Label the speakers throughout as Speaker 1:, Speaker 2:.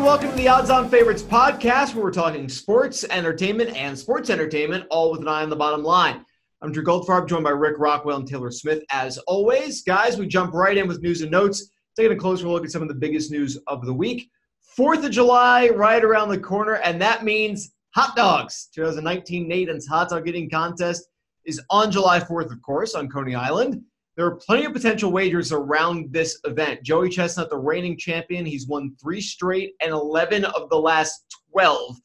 Speaker 1: welcome to the Odds On Favorites podcast, where we're talking sports, entertainment, and sports entertainment, all with an eye on the bottom line. I'm Drew Goldfarb, joined by Rick Rockwell and Taylor Smith. As always, guys, we jump right in with news and notes, taking a closer look at some of the biggest news of the week. 4th of July, right around the corner, and that means hot dogs. 2019 Nathan's Hot Dog Eating Contest is on July 4th, of course, on Coney Island. There are plenty of potential wagers around this event. Joey Chestnut, the reigning champion, he's won 3 straight and 11 of the last 12.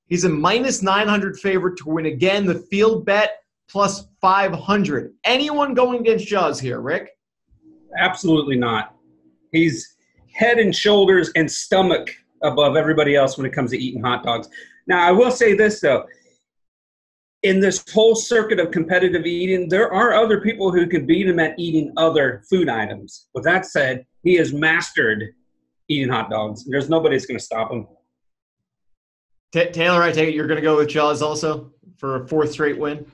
Speaker 1: He's a minus 900 favorite to win again. The field bet plus 500. Anyone going against Jaws here, Rick?
Speaker 2: Absolutely not. He's head and shoulders and stomach above everybody else when it comes to eating hot dogs. Now, I will say this, though. In this whole circuit of competitive eating, there are other people who can beat him at eating other food items. With that said, he has mastered eating hot dogs. There's nobody that's going to stop him.
Speaker 1: Taylor, I take it you're going to go with Jaws also for a 4th straight win?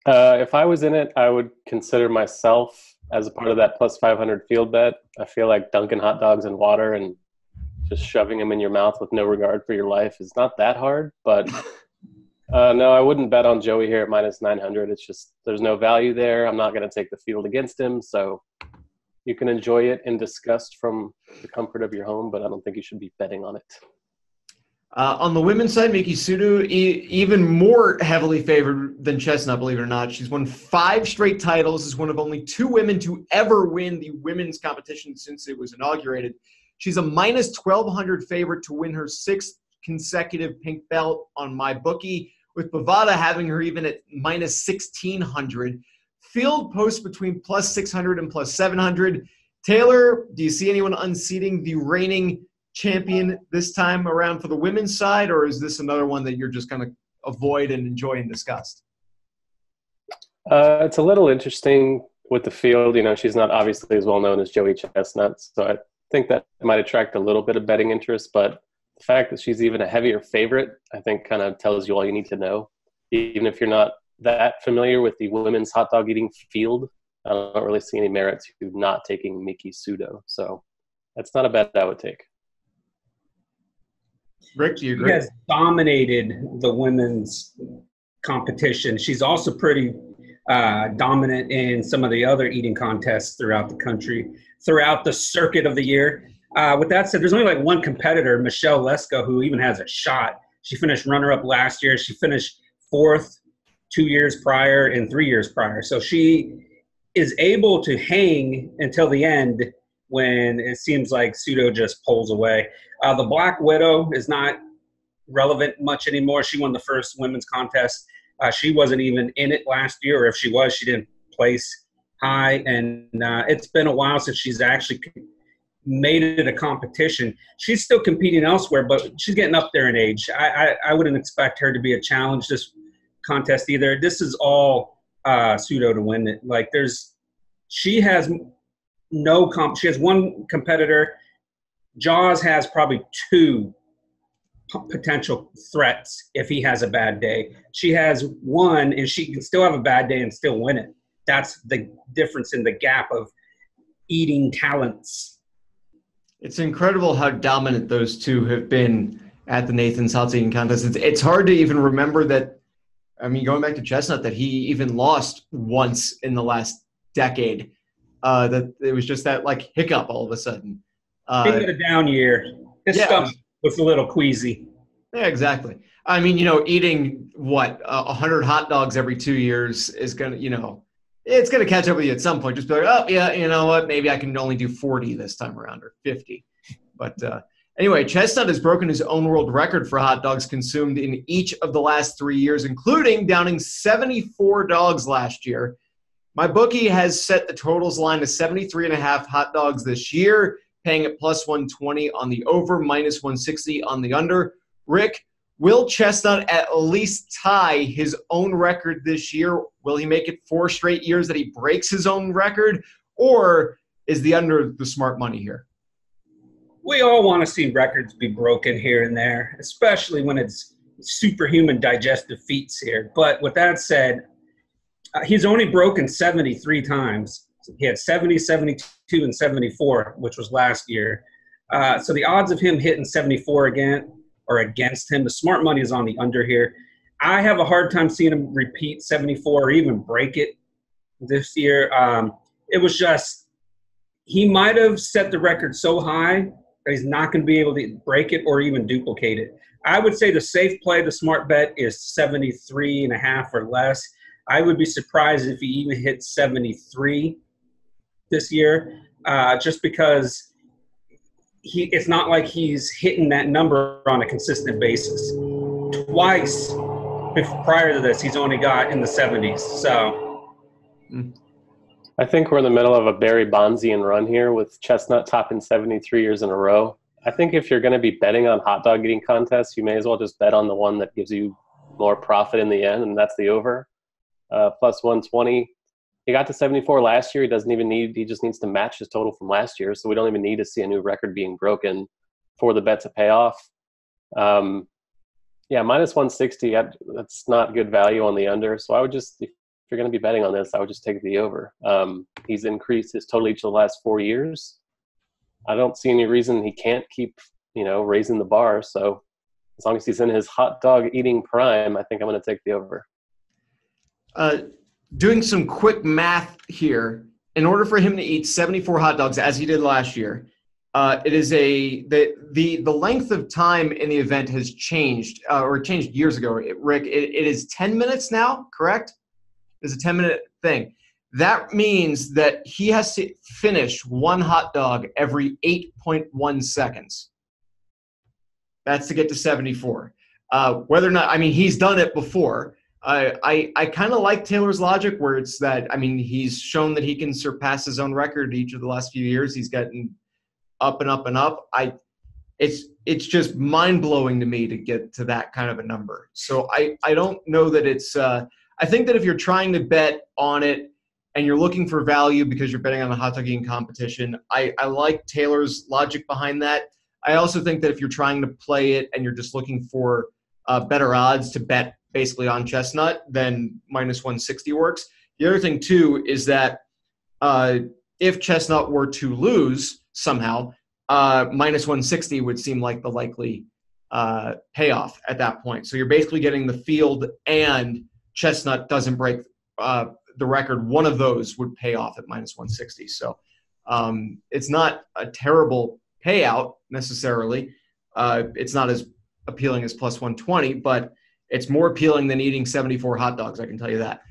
Speaker 3: If I was in it, I would consider myself as a part of that plus 500 field bet. I feel like dunking hot dogs in water and just shoving them in your mouth with no regard for your life is not that hard, but no, I wouldn't bet on Joey here at minus 900. It's just there's no value there. I'm not going to take the field against him, so you can enjoy it in disgust from the comfort of your home, but I don't think you should be betting on it.
Speaker 1: On the women's side, Miki Sudo, even more heavily favored than Chestnut, believe it or not. She's won 5 straight titles, is one of only 2 women to ever win the women's competition since it was inaugurated. She's a minus 1,200 favorite to win her 6th consecutive pink belt on MyBookie, with Bovada having her even at minus 1,600. Field posts between plus 600 and plus 700. Taylor, do you see anyone unseating the reigning champion this time around for the women's side, or is this another one that you're just going to avoid and enjoy and discuss?
Speaker 3: It's a little interesting with the field. You know, she's not obviously as well known as Joey Chestnut, so I think that might attract a little bit of betting interest, but the fact that she's even a heavier favorite, I think, kind of tells you all you need to know. Even if you're not that familiar with the women's hot dog eating field, I don't really see any merit to not taking Miki Sudo. So that's not a bet I would take.
Speaker 1: Rick, do you agree?
Speaker 2: She has dominated the women's competition. She's also pretty dominant in some of the other eating contests throughout the country, throughout the circuit of the year. With that said, there's only like one competitor, Michelle Lesko, who even has a shot. She finished runner-up last year. She finished 4th 2 years prior and 3 years prior. So she is able to hang until the end when it seems like Sudo just pulls away. The Black Widow is not relevant much anymore. She won the first women's contest. She wasn't even in it last year, or if she was, she didn't place high. And it's been a while since she's actually made it a competition. She's still competing elsewhere, but she's getting up there in age. I wouldn't expect her to be a challenge this contest either. This is all Sudo to win it. Like she has no she has one competitor. Jaws has probably 2 potential threats if he has a bad day. She has 1, and she can still have a bad day and still win it. That's the difference in the gap of eating talents.
Speaker 1: It's incredible how dominant those 2 have been at the Nathan's Hot Dog Eating Contest. It's hard to even remember that, I mean, going back to Chestnut, that he even lost once in the last decade. That it was just that, like, hiccup all of a sudden.
Speaker 2: He had a down year. His stomach was a little queasy.
Speaker 1: Yeah, exactly. I mean, eating, 100 hot dogs every 2 years is going to, it's going to catch up with you at some point. Just be like, oh, yeah, you know what? Maybe I can only do 40 this time around, or 50. But anyway, Chestnut has broken his own world record for hot dogs consumed in each of the last 3 years, including downing 74 dogs last year. MyBookie has set the totals line to 73.5 hot dogs this year, paying at plus 120 on the over, minus 160 on the under. Rick, will Chestnut at least tie his own record this year? Will he make it 4 straight years that he breaks his own record? Or is the under the smart money here?
Speaker 2: We all want to see records be broken here and there, especially when it's superhuman digestive feats here. But with that said, he's only broken 73 times. He had 70, 72, and 74, which was last year. So the odds of him hitting 74 again or against him, the smart money is on the under here. I have a hard time seeing him repeat 74 or even break it this year. It was just he might have set the record so high that he's not going to be able to break it or even duplicate it. I would say the safe play, the smart bet is 73.5 or less. I would be surprised if he even hit 73 this year, just because it's not like he's hitting that number on a consistent basis. Twice prior to this, he's only got in the 70s. So
Speaker 3: I think we're in the middle of a Barry Bonzian run here with Chestnut topping 73 years in a row. I think if you're going to be betting on hot dog eating contests, you may as well just bet on the one that gives you more profit in the end, and that's the over. Plus 120. He got to 74 last year. He just needs to match his total from last year. So we don't even need to see a new record being broken for the bet to pay off. Minus 160, that's not good value on the under. So I would just, if you're going to be betting on this, I would just take the over. He's increased his total each of the last 4 years. I don't see any reason he can't keep, raising the bar. So as long as he's in his hot dog eating prime, I think I'm going to take the over.
Speaker 1: Doing some quick math here, in order for him to eat 74 hot dogs as he did last year, it is the length of time in the event has changed, or changed years ago. Rick, it is 10 minutes now, correct? It's a 10-minute thing. That means that he has to finish one hot dog every 8.1 seconds. That's to get to 74. Whether or not, he's done it before. I kind of like Taylor's logic where it's that, he's shown that he can surpass his own record each of the last few years. He's gotten up and up and up. It's just mind-blowing to me to get to that kind of a number. So I don't know that it's I think that if you're trying to bet on it and you're looking for value because you're betting on a hot dog eating competition, I like Taylor's logic behind that. I also think that if you're trying to play it and you're just looking for better odds to bet basically on Chestnut, then minus 160 works. The other thing, too, is that if Chestnut were to lose somehow, minus 160 would seem like the likely payoff at that point. So you're basically getting the field and Chestnut doesn't break the record. One of those would pay off at minus 160. So it's not a terrible payout necessarily. It's not as appealing as plus 120, but it's more appealing than eating 74 hot dogs, I can tell you that.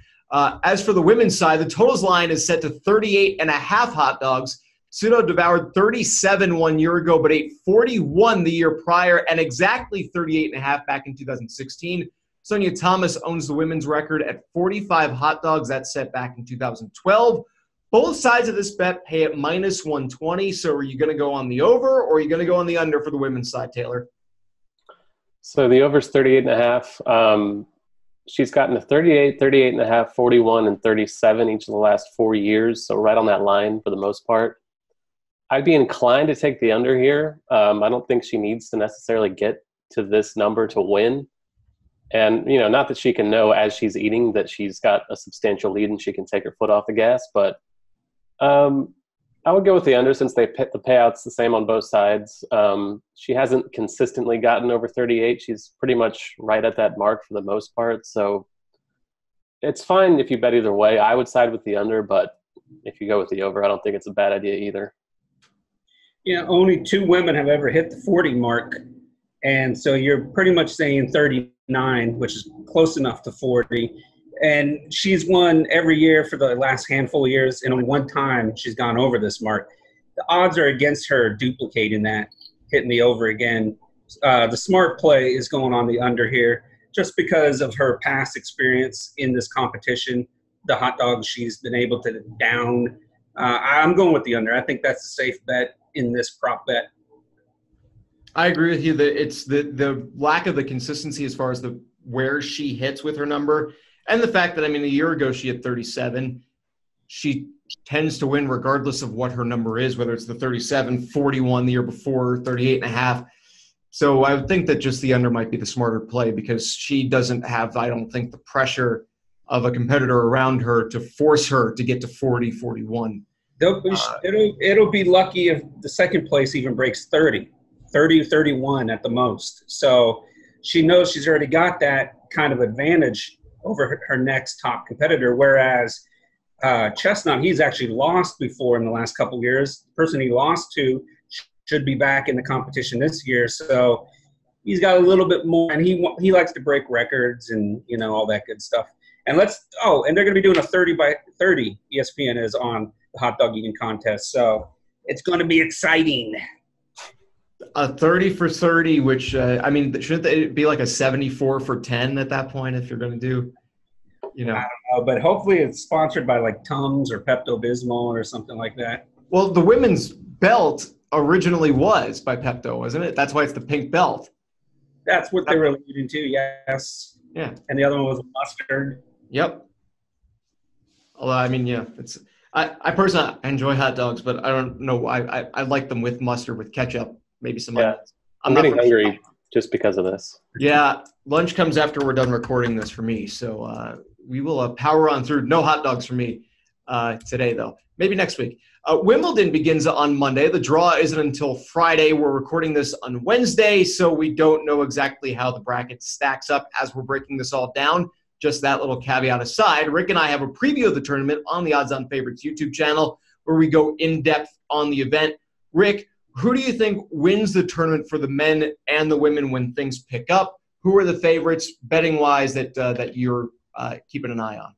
Speaker 1: As for the women's side, the totals line is set to 38.5 hot dogs. Pseudo devoured 37 1 year ago, but ate 41 the year prior and exactly 38.5 back in 2016. Sonia Thomas owns the women's record at 45 hot dogs. That's set back in 2012. Both sides of this bet pay at minus 120. So are you going to go on the over or are you going to go on the under for the women's side, Taylor?
Speaker 3: So the over's 38.5. She's gotten to 38, 38.5, 41, and 37 each of the last 4 years. So right on that line for the most part. I'd be inclined to take the under here. I don't think she needs to necessarily get to this number to win. And, not that she can know as she's eating that she's got a substantial lead and she can take her foot off the gas. But I would go with the under since the payout's the same on both sides. She hasn't consistently gotten over 38. She's pretty much right at that mark for the most part. So it's fine if you bet either way. I would side with the under, but if you go with the over, I don't think it's a bad idea either.
Speaker 2: Only 2 women have ever hit the 40 mark. And so you're pretty much saying 39, which is close enough to 40. And she's won every year for the last handful of years, and only one time she's gone over this mark. The odds are against her duplicating that, hitting the over again. The smart play is going on the under here just because of her past experience in this competition, the hot dogs she's been able to down. I'm going with the under. I think that's a safe bet in this prop bet.
Speaker 1: I agree with you that it's the lack of the consistency as far as where she hits with her number. And the fact that, a year ago she had 37. She tends to win regardless of what her number is, whether it's the 37, 41 the year before, 38.5. So I would think that just the under might be the smarter play because she doesn't have, I don't think, the pressure of a competitor around her to force her to get to 40, 41.
Speaker 2: It'll be lucky if the second place even breaks 30 or 31 at the most. So she knows she's already got that kind of advantage over her next top competitor, whereas Chestnut, he's actually lost before in the last couple of years. The person he lost to should be back in the competition this year. So he's got a little bit more, and he likes to break records and, you know, all that good stuff. And and they're going to be doing a 30 by 30. ESPN is on the hot dog eating contest. So it's going to be exciting.
Speaker 1: A 30 for 30, which, I mean, shouldn't it be like a 74 for 10 at that point if you're going to do, you know?
Speaker 2: I don't know, but hopefully it's sponsored by like Tums or Pepto-Bismol or something like that.
Speaker 1: Well, the women's belt originally was by Pepto, wasn't it? That's why it's the pink belt.
Speaker 2: That's what they were alluding to, yes.
Speaker 1: Yeah.
Speaker 2: And the other one was mustard.
Speaker 1: Yep. Although, I mean, yeah, it's I personally enjoy hot dogs, but I don't know. I like them with mustard, with ketchup, maybe some onions.
Speaker 3: I'm getting hungry just because of this.
Speaker 1: Yeah, lunch comes after we're done recording this for me, so we will power on through. No hot dogs for me today, though. Maybe next week. Wimbledon begins on Monday. The draw isn't until Friday. We're recording this on Wednesday, so we don't know exactly how the bracket stacks up as we're breaking this all down. Just that little caveat aside, Rick and I have a preview of the tournament on the Odds On Favorites YouTube channel where we go in-depth on the event. Rick, who do you think wins the tournament for the men and the women when things pick up? Who are the favorites betting-wise that you're keeping an eye on?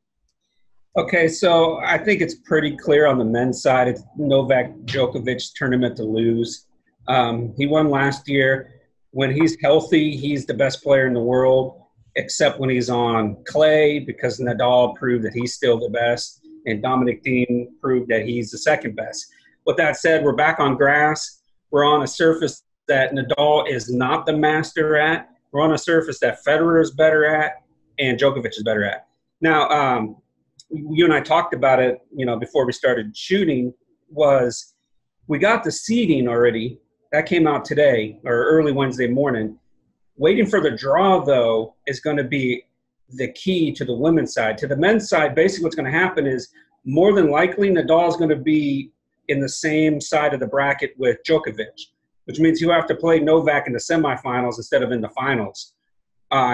Speaker 2: Okay, so I think it's pretty clear on the men's side. It's Novak Djokovic's tournament to lose. He won last year. When he's healthy, he's the best player in the world, except when he's on clay, because Nadal proved that he's still the best, and Dominic Thiem proved that he's the second best. With that said, we're back on grass. We're on a surface that Nadal is not the master at. We're on a surface that Federer is better at and Djokovic is better at. Now, you and I talked about it, you know, before we started shooting, was we got the seeding already. That came out today or early Wednesday morning. Waiting for the draw, though, is going to be the key to the women's side. To the men's side, basically what's going to happen is more than likely Nadal is going to be in the same side of the bracket with Djokovic, which means you have to play Novak in the semifinals instead of in the finals.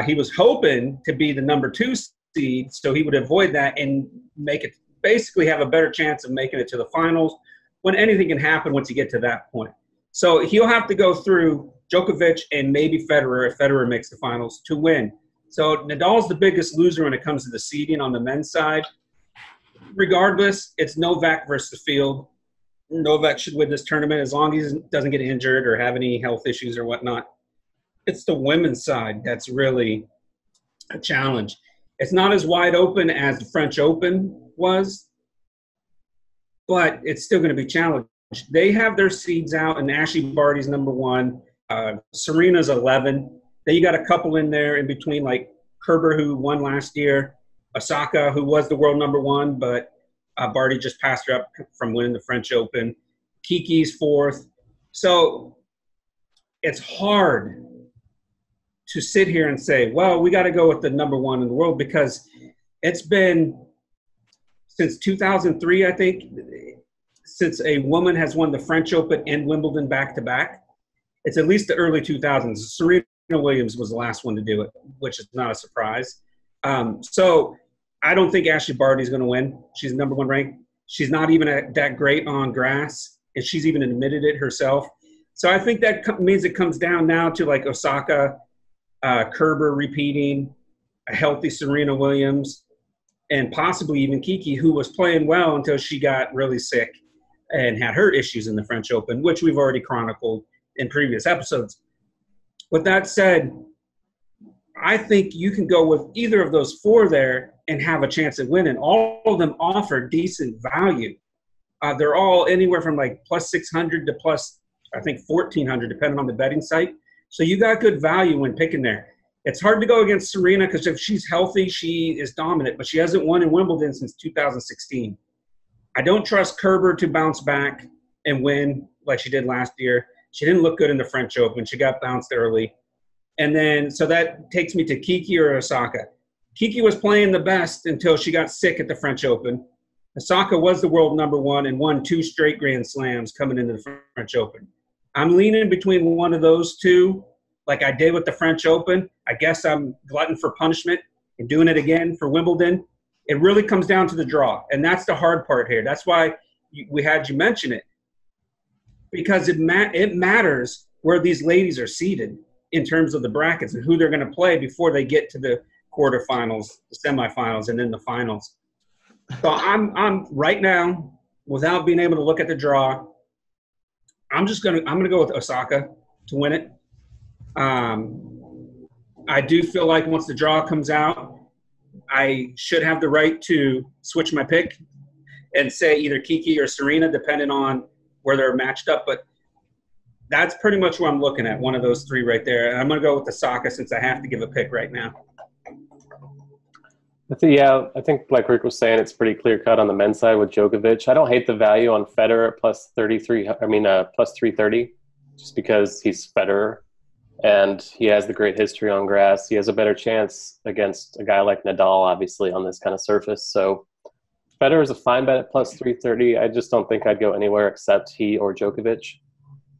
Speaker 2: He was hoping to be the number 2 seed, so he would avoid that and make it basically have a better chance of making it to the finals, when anything can happen once you get to that point. So he'll have to go through Djokovic and maybe Federer if Federer makes the finals to win. So Nadal's the biggest loser when it comes to the seeding on the men's side. Regardless, it's Novak versus the field. Novak should win this tournament as long as he doesn't get injured or have any health issues or whatnot. It's the women's side that's really a challenge. It's not as wide open as the French Open was, but it's still going to be challenged. They have their seeds out, and Ashley Barty's number 1. Serena's 11. Then you got a couple in there in between, like Kerber, who won last year, Osaka, who was the world number 1, but Barty just passed her up from winning the French Open. Kiki's 4th. So it's hard to sit here and say, well, we got to go with the number 1 in the world, because it's been since 2003, I think, since a woman has won the French Open and Wimbledon back-to-back. It's at least the early 2000s. Serena Williams was the last one to do it, which is not a surprise. So I don't think Ashley Barty's going to win. She's number 1 ranked. She's not even that great on grass, and she's even admitted it herself. So I think that means it comes down now to like Osaka, Kerber repeating, a healthy Serena Williams, and possibly even Kiki, who was playing well until she got really sick and had her issues in the French Open, which we've already chronicled in previous episodes. With that said, I think you can go with either of those 4 there and have a chance at winning. All of them offer decent value. They're all anywhere from like plus 600 to plus, I think, 1,400, depending on the betting site. So you got good value when picking there. It's hard to go against Serena because if she's healthy, she is dominant, but she hasn't won in Wimbledon since 2016. I don't trust Kerber to bounce back and win like she did last year. She didn't look good in the French Open. She got bounced early. And then, so that takes me to Kiki or Osaka. Kiki was playing the best until she got sick at the French Open. Osaka was the world number one and won 2 straight Grand Slams coming into the French Open. I'm leaning between one of those two, like I did with the French Open. I guess I'm glutton for punishment and doing it again for Wimbledon. It really comes down to the draw, and that's the hard part here. That's why we had you mention it, because it matters where these ladies are seated in terms of the brackets and who they're going to play before they get to the quarterfinals, the semifinals, and then the finals. So I'm right now, without being able to look at the draw, I'm gonna go with Osaka to win it. I do feel like once the draw comes out, I should have the right to switch my pick and say either Kiki or Serena, depending on where they're matched up. But that's pretty much what I'm looking at, one of those three right there. And I'm going to go with Osaka since I have to give a pick right now.
Speaker 3: I think like Rick was saying, it's pretty clear cut on the men's side with Djokovic. I don't hate the value on Federer at plus 330, just because he's Federer and he has the great history on grass. He has a better chance against a guy like Nadal, obviously, on this kind of surface. So Federer is a fine bet at plus 330. I just don't think I'd go anywhere except he or Djokovic.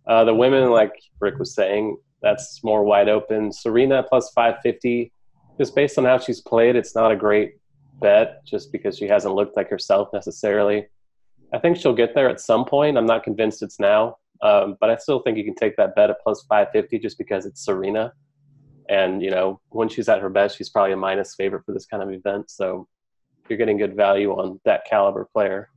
Speaker 3: The women, like Rick was saying, that's more wide open. Serena plus 550. Just based on how she's played, it's not a great bet just because she hasn't looked like herself necessarily. I think she'll get there at some point. I'm not convinced it's now. But I still think you can take that bet at plus 550 just because it's Serena. And, you know, when she's at her best, she's probably a minus favorite for this kind of event. So you're getting good value on that caliber player.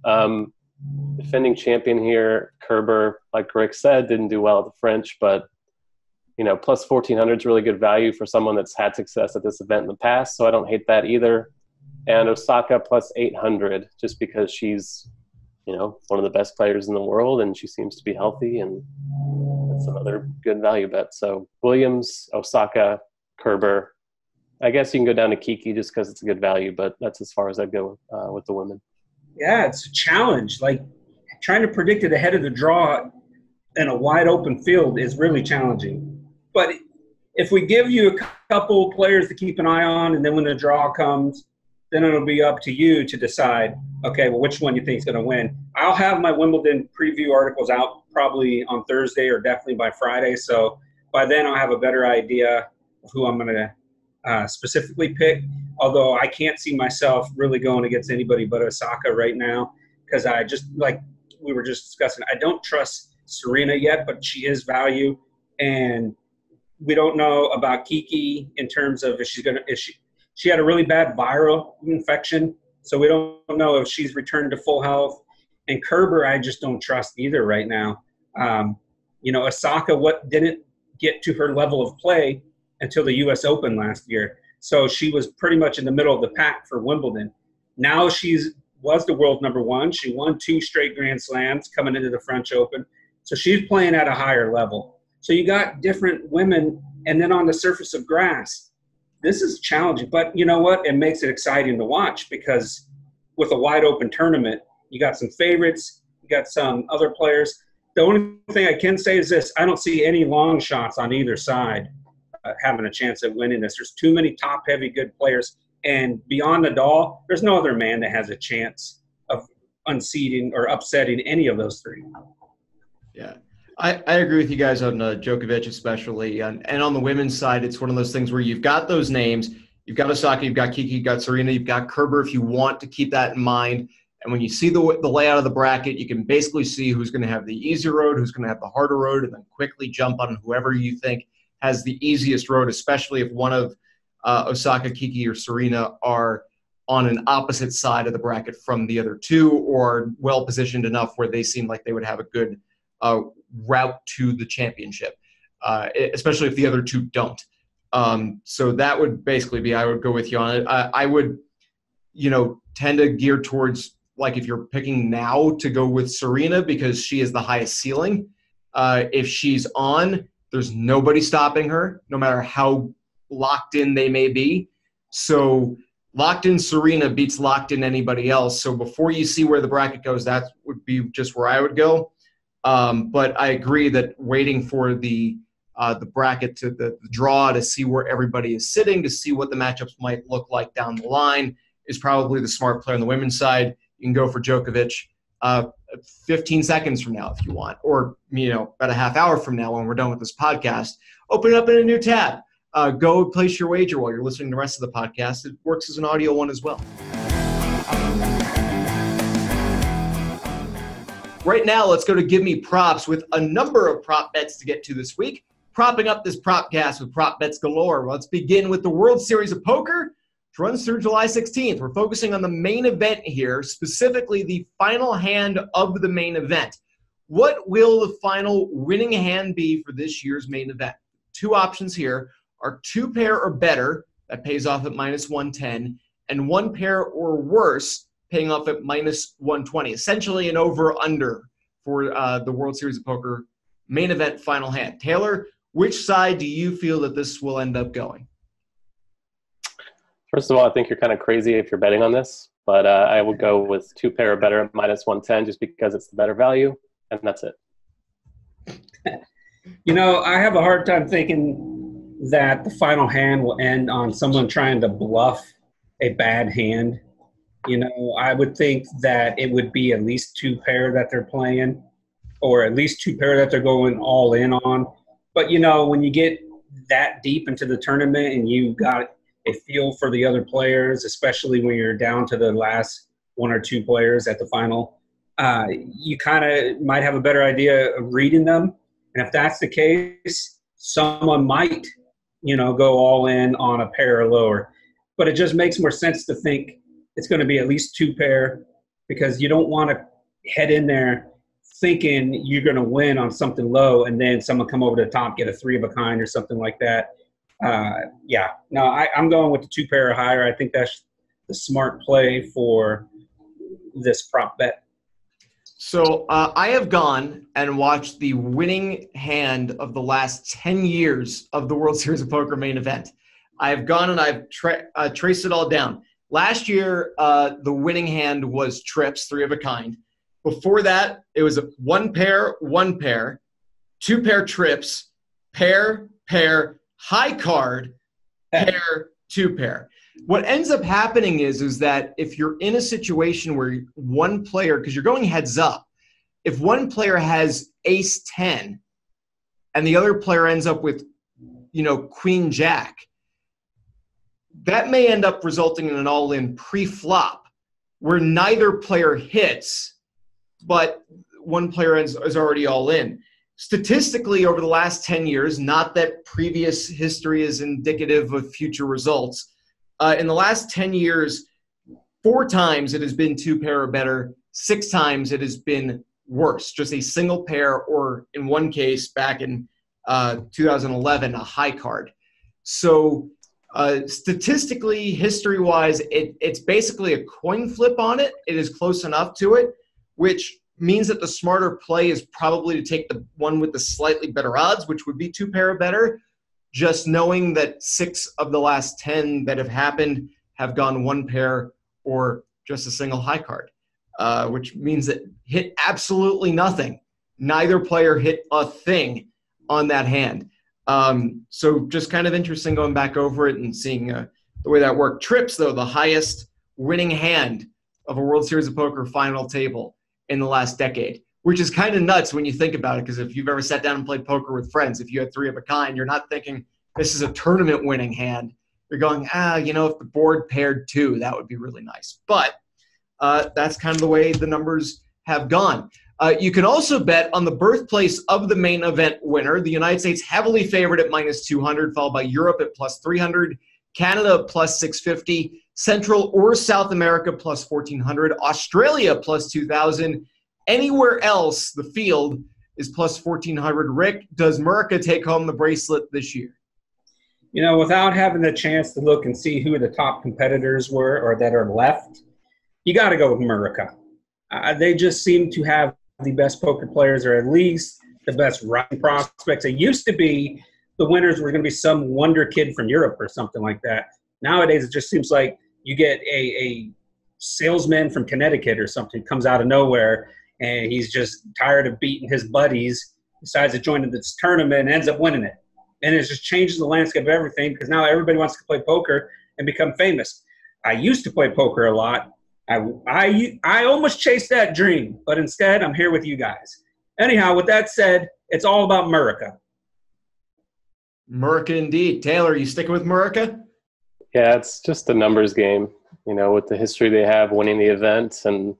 Speaker 3: Defending champion here, Kerber, like Rick said, didn't do well at the French, but you know, plus 1,400 is really good value for someone that's had success at this event in the past, so I don't hate that either. And Osaka plus 800, just because she's, you know, one of the best players in the world, and she seems to be healthy, and that's another good value bet. So Williams, Osaka, Kerber. I guess you can go down to Kiki just because it's a good value, but that's as far as I'd go with the women.
Speaker 2: Yeah, it's a challenge. Like, trying to predict it ahead of the draw in a wide open field is really challenging. But if we give you a couple players to keep an eye on, and then when the draw comes, then it'll be up to you to decide, okay, well, which one you think is going to win. I'll have my Wimbledon preview articles out probably on Thursday or definitely by Friday. So by then I'll have a better idea of who I'm going to specifically pick, although I can't see myself really going against anybody but Osaka right now, because I just, like we were just discussing, I don't trust Serena yet, but she is value. And we don't know about Kiki in terms of if she had a really bad viral infection, so we don't know if she's returned to full health. And Kerber, I just don't trust either right now. You know, Osaka didn't get to her level of play until the U.S. Open last year, so she was pretty much in the middle of the pack for Wimbledon. Now was the world number one. She won 2 straight Grand Slams coming into the French Open, so she's playing at a higher level. So you got different women, and then on the surface of grass, this is challenging. But you know what? It makes it exciting to watch because with a wide open tournament, you got some favorites, you got some other players. The only thing I can say is this: I don't see any long shots on either side having a chance at winning this. There's too many top-heavy good players, and beyond Nadal, there's no other man that has a chance of unseating or upsetting any of those three.
Speaker 1: Yeah. I agree with you guys on Djokovic especially. And on the women's side, it's one of those things where you've got those names. You've got Osaka, you've got Kiki, you've got Serena, you've got Kerber if you want to keep that in mind. And when you see the layout of the bracket, you can basically see who's going to have the easier road, who's going to have the harder road, and then quickly jump on whoever you think has the easiest road, especially if one of Osaka, Kiki, or Serena are on an opposite side of the bracket from the other two, or well-positioned enough where they seem like they would have a good route to the championship, especially if the other two don't. So that would basically be, I would go with you on it. I would, you know, tend to gear towards, like, if you're picking now, to go with Serena because she is the highest ceiling. If she's on, there's nobody stopping her, no matter how locked in they may be. So locked in Serena beats locked in anybody else. So before you see where the bracket goes, that would be just where I would go. But I agree that waiting for the bracket to the draw to see where everybody is sitting, to see what the matchups might look like down the line, is probably the smart play on the women's side. You can go for Djokovic 15 seconds from now if you want, or about a half hour from now when we're done with this podcast. Open it up in a new tab. Go place your wager while you're listening to the rest of the podcast. It works as an audio one as well. Right now, let's go to Give Me Props with a number of prop bets to get to this week. Propping up this propcast with prop bets galore. Let's begin with the World Series of Poker, which runs through July 16th. We're focusing on the main event here, specifically the final hand of the main event. What will the final winning hand be for this year's main event? Two options here are 2 pair or better, that pays off at -110, and 1 pair or worse, paying off at -120. Essentially an over-under for the World Series of Poker main event final hand. Taylor, which side do you feel that this will end up going?
Speaker 3: First of all, I think you're kind of crazy if you're betting on this, but I would go with 2 pair or better at -110 just because it's the better value, and that's it.
Speaker 2: I have a hard time thinking that the final hand will end on someone trying to bluff a bad hand. I would think that it would be at least 2 pair that they're playing, or at least 2 pair that they're going all in on. But, when you get that deep into the tournament and you got a feel for the other players, especially when you're down to the last 1 or 2 players at the final, you kind of might have a better idea of reading them. And if that's the case, someone might, go all in on a pair or lower. But it just makes more sense to think it's going to be at least 2 pair, because you don't want to head in there thinking you're going to win on something low and then someone come over the top, get a 3 of a kind or something like that. I'm going with the 2 pair or higher. I think that's the smart play for this prop bet.
Speaker 1: So I have gone and watched the winning hand of the last 10 years of the World Series of Poker main event. I have gone and I've traced it all down. Last year, the winning hand was trips, 3 of a kind. Before that, it was 1 pair, 1 pair, 2 pair trips, pair, high card, pair, 2 pair. What ends up happening is that if you're in a situation where one player, because you're going heads up, if one player has ace 10 and the other player ends up with, queen jack, that may end up resulting in an all-in pre-flop where neither player hits, but one player is already all in. Statistically, over the last 10 years, not that previous history is indicative of future results, in the last 10 years, 4 times it has been 2 pair or better, 6 times it has been worse, just a single pair, or in one case back in 2011, a high card. So statistically, history-wise, it's basically a coin flip on it. It is close enough to it, which means that the smarter play is probably to take the one with the slightly better odds, which would be 2 pair or better, just knowing that 6 of the last 10 that have happened have gone 1 pair or just a single high card, which means that hit absolutely nothing. Neither player hit a thing on that hand. So just kind of interesting going back over it and seeing the way that worked. Trips, though, the highest winning hand of a World Series of Poker final table in the last decade, which is kind of nuts when you think about it, because if you've ever sat down and played poker with friends, if you had 3 of a kind, you're not thinking this is a tournament winning hand. You're going, if the board paired 2, that would be really nice. But that's kind of the way the numbers have gone. You can also bet on the birthplace of the main event winner. The United States heavily favored at -200, followed by Europe at +300, Canada +650, Central or South America +1400, Australia +2000. Anywhere else, the field is +1400. Rick, does Murica take home the bracelet this year?
Speaker 2: Without having the chance to look and see who the top competitors were or that are left, you got to go with Murica. They just seem to have the best poker players, or at least the best rising prospects. It used to be the winners were going to be some wonder kid from Europe or something like that. Nowadays, it just seems like you get a salesman from Connecticut or something, comes out of nowhere, and he's just tired of beating his buddies, decides to join this tournament and ends up winning it. And it just changes the landscape of everything, because now everybody wants to play poker and become famous. I used to play poker a lot, I almost chased that dream, but instead I'm here with you guys. Anyhow, with that said, it's all about Murica.
Speaker 1: Murica indeed. Taylor, you sticking with Murica?
Speaker 3: Yeah, it's just a numbers game, with the history they have winning the event and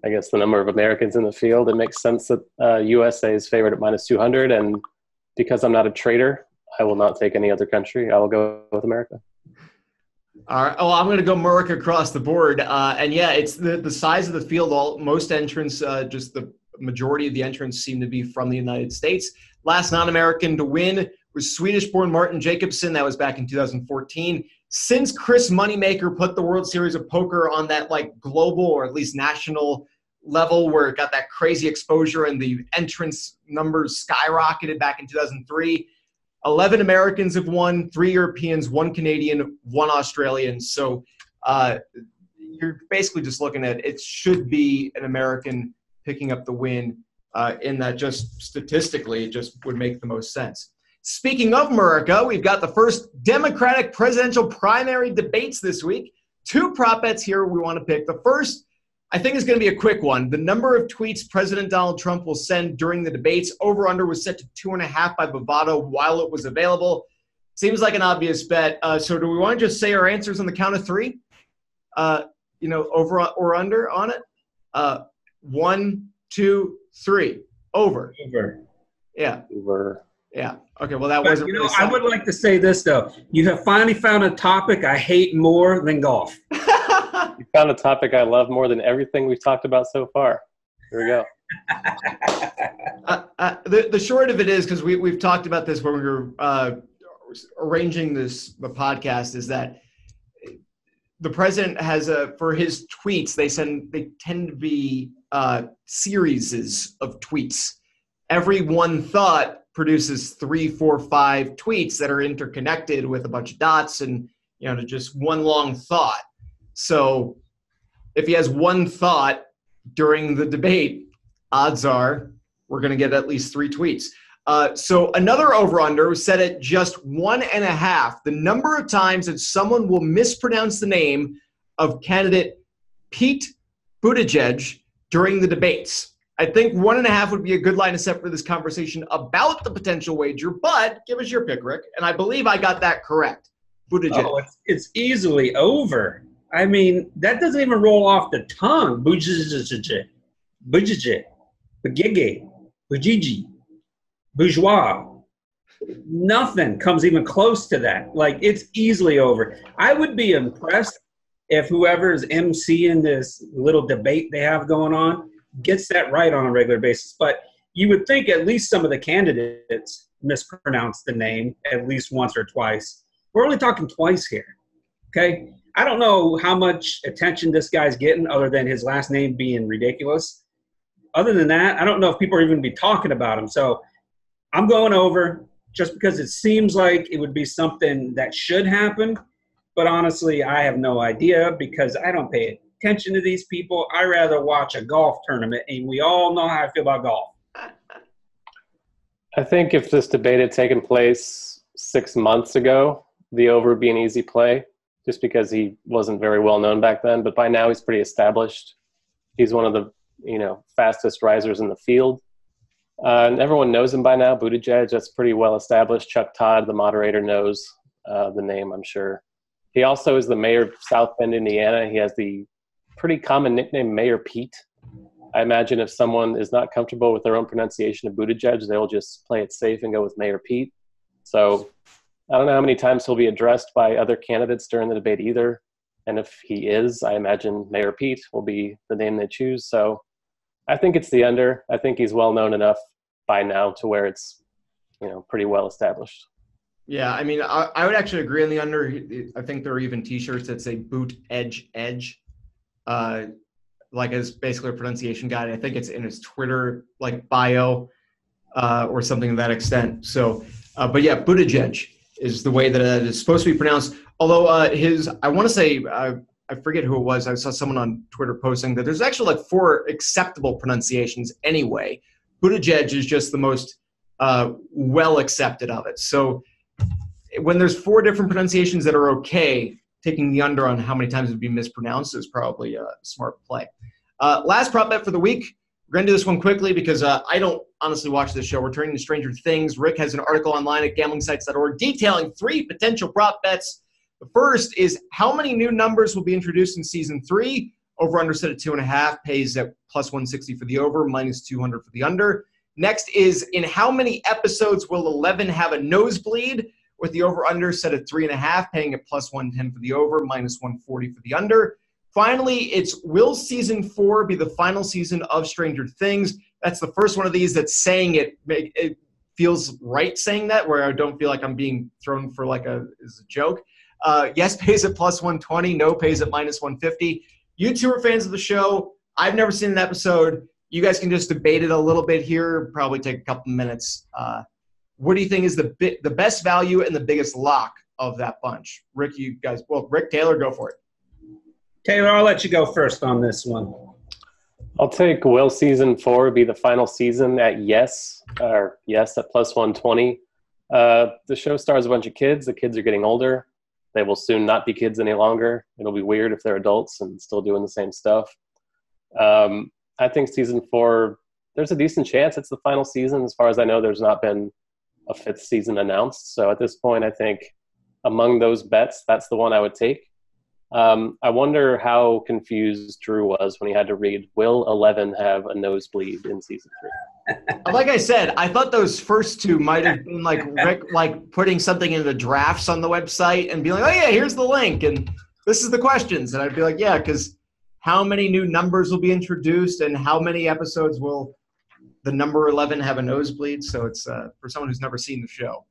Speaker 3: I guess the number of Americans in the field. It makes sense that USA is favored at -200. And because I'm not a trader, I will not take any other country. I will go with America.
Speaker 1: All right. Oh, I'm going to go Murica across the board. And yeah, it's the size of the field. Most entrants, just the majority of the entrants seem to be from the United States. Last non-American to win was Swedish-born Martin Jacobson. That was back in 2014. Since Chris Moneymaker put the World Series of Poker on that global or at least national level where it got that crazy exposure and the entrance numbers skyrocketed back in 2003, 11 Americans have won, 3 Europeans, 1 Canadian, 1 Australian. So you're basically just looking at it should be an American picking up the win in that just statistically it just would make the most sense. Speaking of Murica, we've got the first Democratic presidential primary debates this week. 2 prop bets here we want to pick. The first, I think, is going to be a quick one. The number of tweets President Donald Trump will send during the debates, over-under was set to 2.5 by Bovado while it was available. Seems like an obvious bet. So do we want to just say our answers on the count of 3? Over or under on it? 1, 2, 3. Over.
Speaker 2: Over.
Speaker 1: Yeah.
Speaker 3: Over.
Speaker 1: Yeah. Okay. Well, that wasn't. Really
Speaker 2: I would like to say this though. You have finally found a topic I hate more than golf.
Speaker 3: You found a topic I love more than everything we've talked about so far. Here we go.
Speaker 1: The short of it is, because we've talked about this when we were arranging the podcast, is that the president has for his tweets they tend to be series of tweets. Every one thought produces 3, 4, 5 tweets that are interconnected with a bunch of dots and to just one long thought. So if he has one thought during the debate, odds are we're going to get at least 3 tweets. So another over-under was set at just 1.5. The number of times that someone will mispronounce the name of candidate Pete Buttigieg during the debates. I think 1.5 would be a good line to set for this conversation about the potential wager, but give us your pick, Rick. And I believe I got that correct. Buttigieg.
Speaker 2: Oh, it's easily over. I mean, that doesn't even roll off the tongue. Buttigieg, Bugigi, Bujiji, Bourgeois. Nothing comes even close to that. It's easily over. I would be impressed if whoever is emceeing this little debate they have going on gets that right on a regular basis. But you would think at least some of the candidates mispronounce the name at least once or twice. We're only talking twice here, okay? I don't know how much attention this guy's getting other than his last name being ridiculous. Other than that, I don't know if people are even going to be talking about him. So I'm going over just because it seems like it would be something that should happen. But honestly, I have no idea because I don't pay attention to these people. I rather watch a golf tournament, and we all know how I feel about golf.
Speaker 3: I think if this debate had taken place 6 months ago, the over would be an easy play just because he wasn't very well known back then. But by now he's pretty established. He's one of the fastest risers in the field. And everyone knows him by now. Buttigieg, that's pretty well established. Chuck Todd, the moderator, knows the name, I'm sure. He also is the mayor of South Bend, Indiana. He has the pretty common nickname Mayor Pete. I imagine if someone is not comfortable with their own pronunciation of Buttigieg, they'll just play it safe and go with Mayor Pete. So I don't know how many times he'll be addressed by other candidates during the debate either. And if he is, I imagine Mayor Pete will be the name they choose. So I think it's the under. I think he's well known enough by now to where it's, pretty well established.
Speaker 1: Yeah, I mean, I would actually agree on the under. I think there are even T-shirts that say "Boot Edge Edge," as basically a pronunciation guide. I think it's in his Twitter bio or something to that extent. So, but yeah, Buttigieg is the way that it is supposed to be pronounced. Although I want to say, I forget who it was. I saw someone on Twitter posting that there's actually 4 acceptable pronunciations anyway. Buttigieg is just the most well accepted of it. So when there's 4 different pronunciations that are okay, taking the under on how many times it would be mispronounced is probably a smart play. Last prop bet for the week. We're going to do this one quickly because I don't honestly watch this show. We're turning to Stranger Things. Rick has an article online at gamblingsites.org detailing 3 potential prop bets. The first is how many new numbers will be introduced in season 3. Over under set at 2.5, pays at plus 160 for the over, minus 200 for the under. Next is in how many episodes will 11 have a nosebleed, with the over under set at 3.5, paying at plus 110 for the over, minus 140 for the under. Finally, it's will season 4 be the final season of Stranger Things? That's the first one of these that's saying it feels right saying that, where I don't feel like I'm being thrown for like as a joke. Yes pays at plus 120, no pays at minus 150. You two are fans of the show. I've never seen an episode. You guys can just debate it a little bit here, probably take a couple minutes. What do you think is the best value and the biggest lock of that bunch? Rick, Rick, Taylor, go for it.
Speaker 2: Taylor, I'll let you go first on this one.
Speaker 3: I'll take will season 4 be the final season at yes at plus 120. The show stars a bunch of kids. The kids are getting older. They will soon not be kids any longer. It'll be weird if they're adults and still doing the same stuff. I think season 4, there's a decent chance it's the final season. As far as I know, there's not been a 5th season announced. So at this point, I think among those bets, that's the one I would take. I wonder how confused Drew was when he had to read, will 11 have a nosebleed in season 3?
Speaker 1: Like I said, I thought those first two might have been like Rick, like putting something in the drafts on the website and be like, oh yeah, here's the link and this is the questions. And I'd be like, yeah, because how many new numbers will be introduced and how many episodes will the number 11 have a nosebleed? So it's for someone who's never seen the show.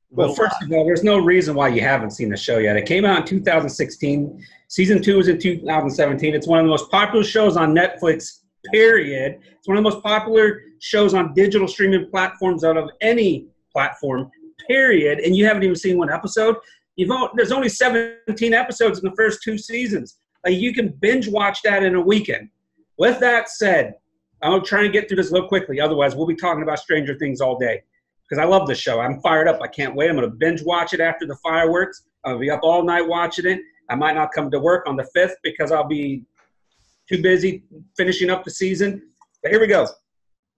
Speaker 2: Well, first of all, there's no reason why you haven't seen the show yet. It came out in 2016. Season 2 is in 2017. It's one of the most popular shows on Netflix, period. It's one of the most popular shows on digital streaming platforms out of any platform, period. And you haven't even seen one episode. There's only 17 episodes in the first 2 seasons. Like, you can binge watch that in a weekend. With that said, I'll try and get through this a little quickly. Otherwise, we'll be talking about Stranger Things all day. Because I love the show. I'm fired up. I can't wait. I'm going to binge watch it after the fireworks. I'll be up all night watching it. I might not come to work on the 5th because I'll be too busy finishing up the season. But here we go.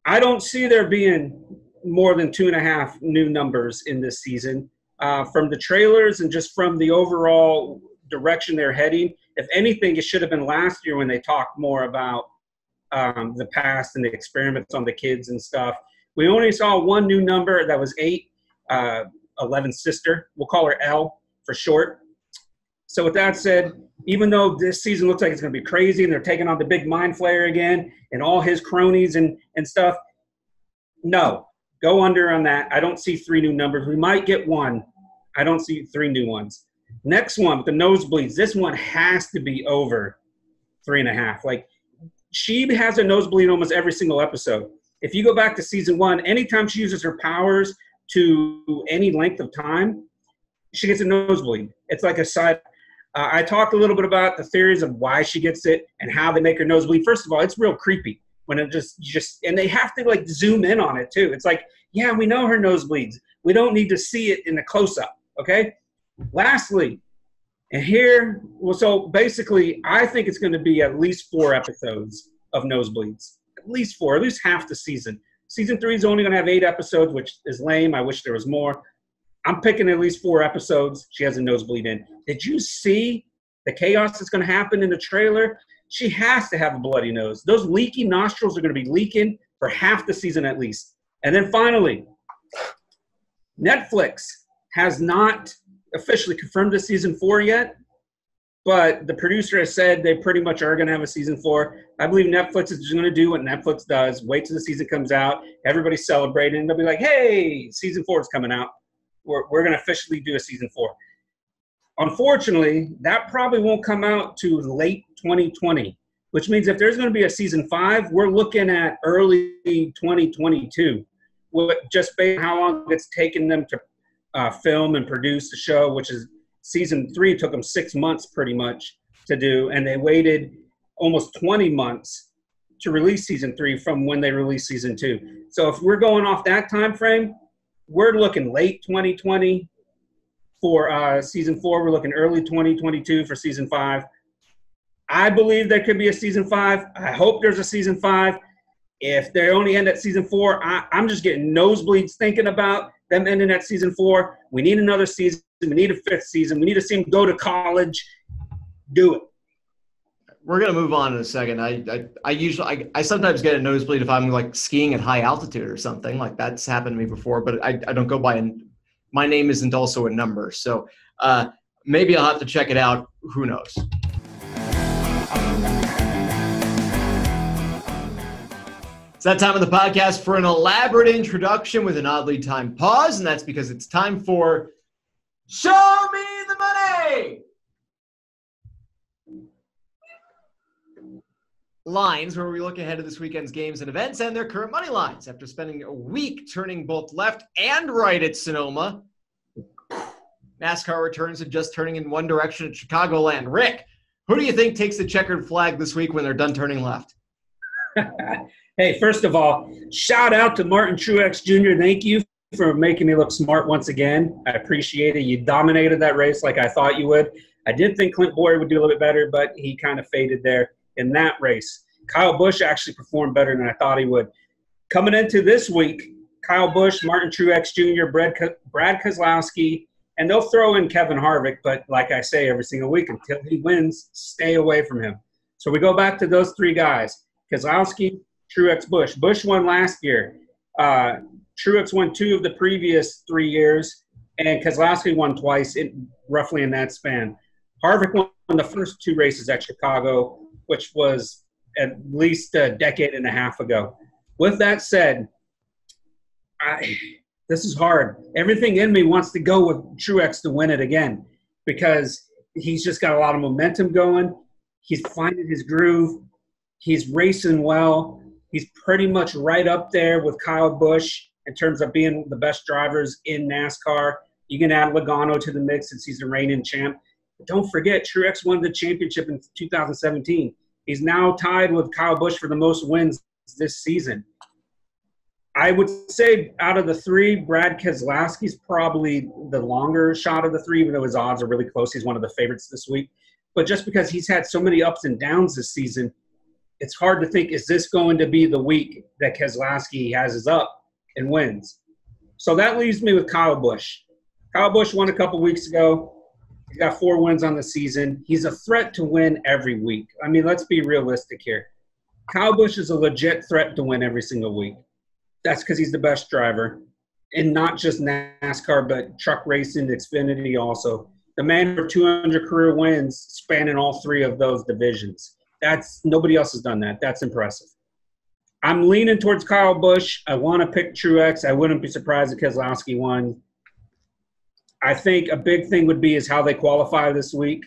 Speaker 2: I don't see there being more than 2.5 new numbers in this season. From the trailers and just from the overall direction they're heading, if anything, it should have been last year when they talked more about the past and the experiments on the kids and stuff. We only saw one new number that was 8, 11's sister. We'll call her L for short. So with that said, even though this season looks like it's going to be crazy and they're taking on the big mind flayer again and all his cronies and stuff, no, go under on that. I don't see 3 new numbers. We might get 1. I don't see 3 new ones. Next one with the nosebleeds. This one has to be over 3.5. Like, she has a nosebleed almost every single episode. If you go back to season 1, anytime she uses her powers to any length of time, she gets a nosebleed. It's like a side. I talked a little bit about the theories of why she gets it and how they make her nosebleed. First of all, it's real creepy when it just and they have to like zoom in on it too. It's like, yeah, we know her nosebleeds. We don't need to see it in the close-up, okay? Lastly, and here, well, so basically, I think it's going to be at least 4 episodes of nosebleeds. At least 4, at least half the season. Season 3 is only going to have 8 episodes, which is lame. I wish there was more. I'm picking at least 4 episodes. She has a nosebleed in. Did you see the chaos that's going to happen in the trailer? She has to have a bloody nose. Those leaky nostrils are going to be leaking for half the season at least. And then finally, Netflix has not officially confirmed the season 4 yet, but the producer has said they pretty much are going to have a season 4. I believe Netflix is just going to do what Netflix does, wait till the season comes out, everybody's celebrating, and they'll be like, hey, season 4 is coming out. We're going to officially do a season 4. Unfortunately, that probably won't come out to late 2020, which means if there's going to be a season 5, we're looking at early 2022, just based on how long it's taken them to film and produce the show, which is season 3 took them 6 months pretty much to do, and they waited almost 20 months to release season 3 from when they released season 2. So if we're going off that time frame, we're looking late 2020, for season 4. We're looking early 2022 for season 5. I believe there could be a season 5. I hope there's a season 5. If they only end at season 4, I'm just getting nosebleeds thinking about them ending at season 4. We need another season. We need a 5th season. We need to see them go to college. Do it.
Speaker 1: We're gonna move on in a second. I sometimes get a nosebleed if I'm like skiing at high altitude or something. Like that's happened to me before, but I don't go by my name isn't also a number. So maybe I'll have to check it out. Who knows? It's that time of the podcast for an elaborate introduction with an oddly timed pause, and that's because it's time for Show Me the Money! Lines, where we look ahead to this weekend's games and events and their current money lines. After spending a week turning both left and right at Sonoma, NASCAR returns to just turning in one direction at Chicagoland. Rick, who do you think takes the checkered flag this week when they're done turning left?
Speaker 2: Hey, first of all, shout out to Martin Truex Jr. Thank you for making me look smart once again. I appreciate it. You dominated that race like I thought you would. I did think Clint Bowyer would do a little bit better, but he kind of faded there in that race. Kyle Busch actually performed better than I thought he would. Coming into this week, Kyle Busch, Martin Truex Jr., Brad Keselowski, and they'll throw in Kevin Harvick, but like I say every single week, until he wins, stay away from him. So we go back to those 3 guys, Keselowski, Truex, Busch. Busch won last year. Truex won 2 of the previous 3 years, and Keselowski won twice, roughly in that span. Harvick won the first 2 races at Chicago, which was at least a decade and a half ago. With that said, this is hard. Everything in me wants to go with Truex to win it again because he's just got a lot of momentum going. He's finding his groove. He's racing well. He's pretty much right up there with Kyle Busch in terms of being the best drivers in NASCAR. You can add Logano to the mix since he's the reigning champ. But don't forget, Truex won the championship in 2017. He's now tied with Kyle Busch for the most wins this season. I would say out of the 3, Brad Keselowski's probably the longer shot of the 3, even though his odds are really close. He's one of the favorites this week. But just because he's had so many ups and downs this season, it's hard to think, is this going to be the week that Keselowski has his up and wins? So that leaves me with Kyle Busch. Kyle Busch won a couple weeks ago. He's got 4 wins on the season. He's a threat to win every week. I mean, let's be realistic here. Kyle Busch is a legit threat to win every single week. That's because he's the best driver. And not just NASCAR, but truck racing, Xfinity also. The man for 200 career wins spanning all 3 of those divisions. Nobody else has done that. That's impressive. I'm leaning towards Kyle Busch. I want to pick Truex. I wouldn't be surprised if Keselowski won. I think a big thing would be is how they qualify this week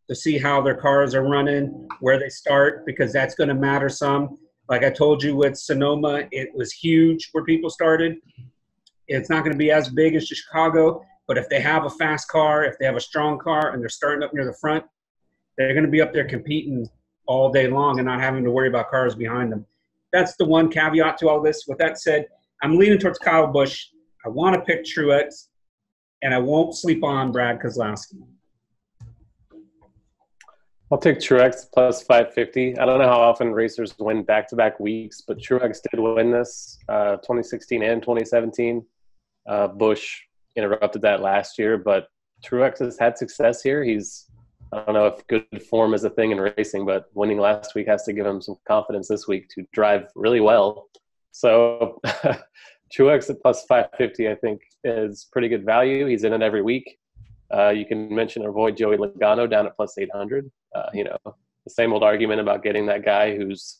Speaker 2: to see how their cars are running, where they start, because that's going to matter some. Like I told you with Sonoma, it was huge where people started. It's not going to be as big as Chicago, but if they have a fast car, if they have a strong car, and they're starting up near the front, they're going to be up there competing all day long and not having to worry about cars behind them. That's the one caveat to all this. With that said, I'm leaning towards Kyle Busch. I want to pick Truex, and I won't sleep on Brad Keselowski.
Speaker 3: I'll take Truex plus 550. I don't know how often racers win back-to-back weeks, but Truex did win this 2016 and 2017. Busch interrupted that last year, but Truex has had success here. I don't know if good form is a thing in racing, but winning last week has to give him some confidence this week to drive really well. So Truex at plus 550, I think, is pretty good value. He's in it every week. You can mention or avoid Joey Logano down at plus 800. The same old argument about getting that guy who's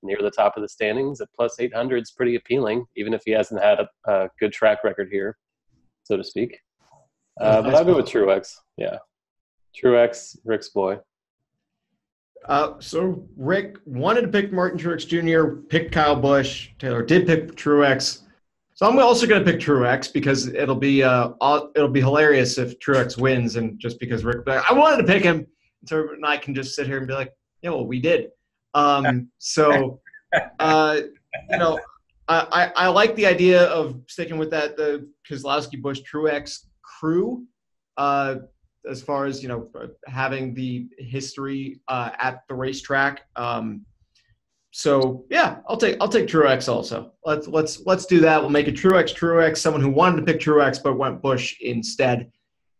Speaker 3: near the top of the standings at plus 800 is pretty appealing, even if he hasn't had a good track record here, so to speak. But I'll go with Truex. Yeah. Truex, Rick's boy.
Speaker 1: So Rick wanted to pick Martin Truex Jr., picked Kyle Busch. Taylor did pick Truex. So I'm also going to pick Truex because it'll be hilarious if Truex wins, and just because Rick, I wanted to pick him, so I can just sit here and be like, yeah, well, we did. I like the idea of sticking with the Keselowski Busch Truex crew. as far as, having the history at the racetrack. So yeah, I'll take Truex also. Let's do that. We'll make it Truex, someone who wanted to pick Truex but went Busch instead.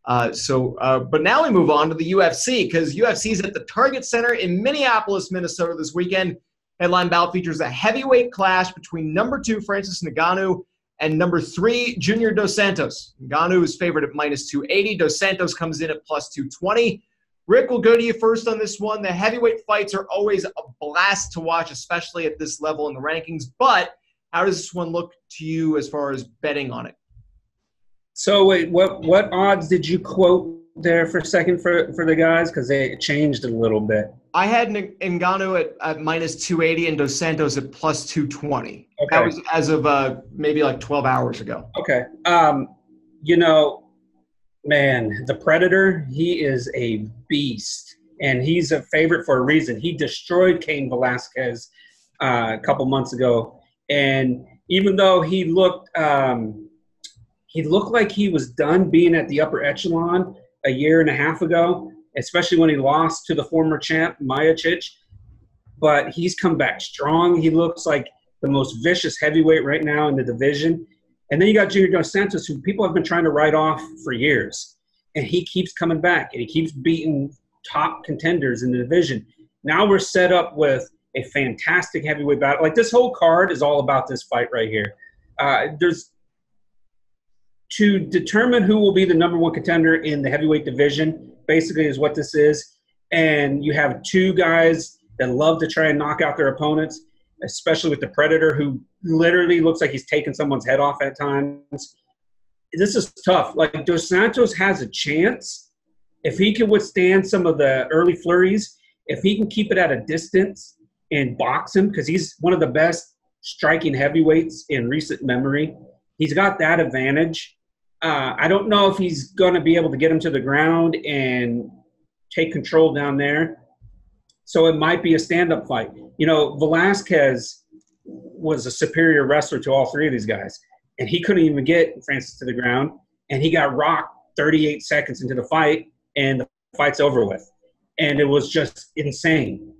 Speaker 1: But now we move on to the UFC, because UFC is at the Target Center in Minneapolis, Minnesota this weekend. Headline bout features a heavyweight clash between number 2 Francis Ngannou and number 3 Junior Dos Santos. Ngannou is favored at -280. Dos Santos comes in at +220. Rick, we'll go to you first on this one. The heavyweight fights are always a blast to watch, especially at this level in the rankings. But how does this one look to you as far as betting on it?
Speaker 2: So wait, what odds did you quote there for a second for the guys? Because they changed a little bit.
Speaker 1: I had Ngannou at -280 and Dos Santos at +220.
Speaker 2: Okay.
Speaker 1: That was as of maybe like 12 hours ago.
Speaker 2: Okay. Man, the Predator, he is a beast, and he's a favorite for a reason. He destroyed Cain Velasquez a couple months ago, and even though he looked like he was done being at the upper echelon a year and a half ago, especially when he lost to the former champ, Miocic, but he's come back strong. He looks like the most vicious heavyweight right now in the division. And then you got Junior Dos Santos, who people have been trying to write off for years. And he keeps coming back, and he keeps beating top contenders in the division. Now we're set up with a fantastic heavyweight battle. Like, this whole card is all about this fight right here. To determine who will be the number 1 contender in the heavyweight division, basically is what this is. And you have 2 guys that love to try and knock out their opponents, especially with the Predator, who literally looks like he's taking someone's head off at times. This is tough. Like, Dos Santos has a chance if he can withstand some of the early flurries, if he can keep it at a distance and box him, because he's one of the best striking heavyweights in recent memory. He's got that advantage. I don't know if he's going to be able to get him to the ground and take control down there. So it might be a stand-up fight. Velasquez was a superior wrestler to all 3 of these guys, and he couldn't even get Francis to the ground, and he got rocked 38 seconds into the fight, and the fight's over with. And it was just insane.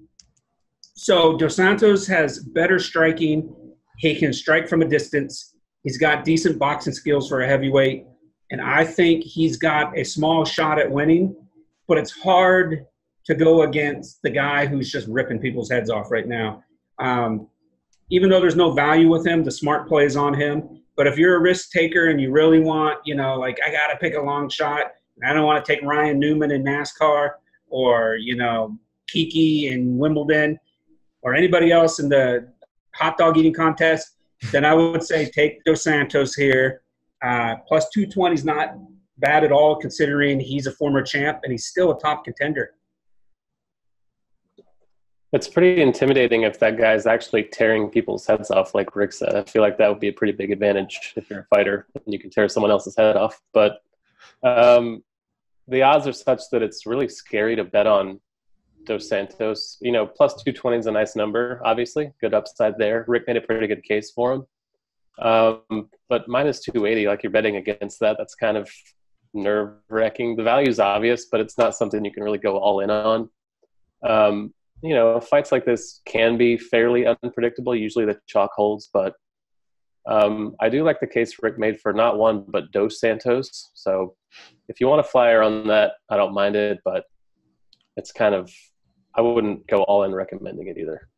Speaker 2: So Dos Santos has better striking. He can strike from a distance. He's got decent boxing skills for a heavyweight, and I think he's got a small shot at winning, but it's hard to go against the guy who's just ripping people's heads off right now. Even though there's no value with him, the smart play is on him. But if you're a risk taker and you really want, I got to pick a long shot, I don't want to take Ryan Newman in NASCAR or, Kiki in Wimbledon or anybody else in the hot dog eating contest, then I would say take Dos Santos here. Plus 220 is not bad at all, considering he's a former champ and he's still a top contender.
Speaker 3: It's pretty intimidating if that guy's actually tearing people's heads off, like Rick said. I feel like that would be a pretty big advantage if you're a fighter and you can tear someone else's head off. But the odds are such that it's really scary to bet on Dos Santos. Plus 220 is a nice number, obviously. Good upside there. Rick made a pretty good case for him. But minus 280, like, you're betting against that. That's kind of nerve-wracking. The value's obvious, but it's not something you can really go all in on. Fights like this can be fairly unpredictable. Usually the chalk holds, but I do like the case Rick made for not one, but Dos Santos. So if you want to flyer on that, I don't mind it, but it's kind of, I wouldn't go all in recommending it either.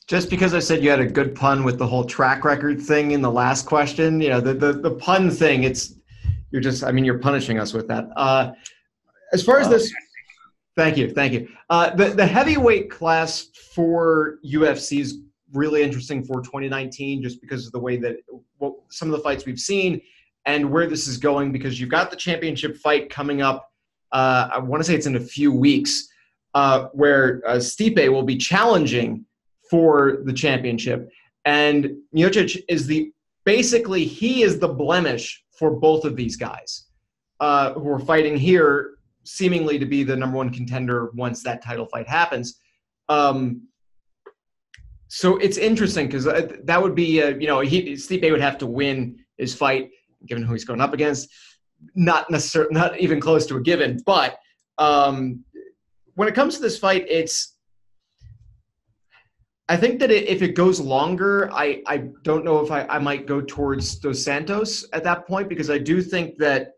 Speaker 1: Just because I said you had a good pun with the whole track record thing in the last question, the pun thing, you're punishing us with that. As far as this, thank you. The heavyweight class for UFC is really interesting for 2019, just because of the way that some of the fights we've seen and where this is going, because you've got the championship fight coming up. I want to say it's in a few weeks, where Stipe will be challenging for the championship, and Miocic is basically the blemish for both of these guys who are fighting here, seemingly to be the number 1 contender once that title fight happens. So it's interesting because that would be, Stipe would have to win his fight, given who he's going up against. not necessarily, not even close to a given. But when it comes to this fight, I think that if it goes longer, I don't know if I might go towards Dos Santos at that point, because I do think that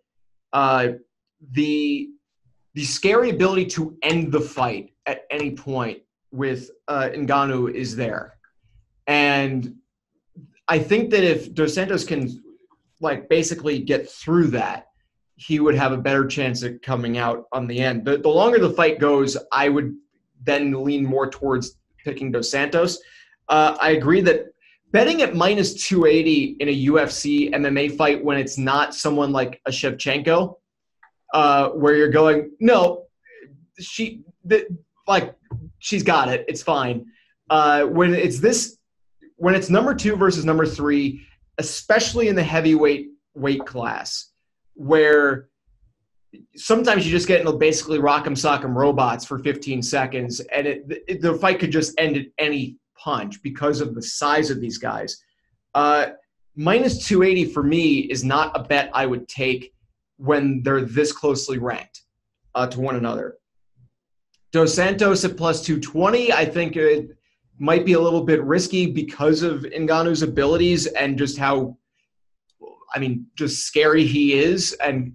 Speaker 1: the scary ability to end the fight at any point with Ngannou is there. And I think that if Dos Santos can basically get through that, he would have a better chance at coming out on the end. The longer the fight goes, I would then lean more towards picking Dos Santos. I agree that betting at minus 280 in a UFC MMA fight when it's not someone like a Shevchenko, where you're going, no, she's got it, it's fine. When it's number 2 versus number 3, especially in the heavyweight weight class, where sometimes you just get into basically rock'em sock'em robots for 15 seconds, and the fight could just end at any punch because of the size of these guys. Minus 280 for me is not a bet I would take when they're this closely ranked to one another. Dos Santos at plus 220, I think it might be a little bit risky because of Ngannou's abilities and just how, just scary he is and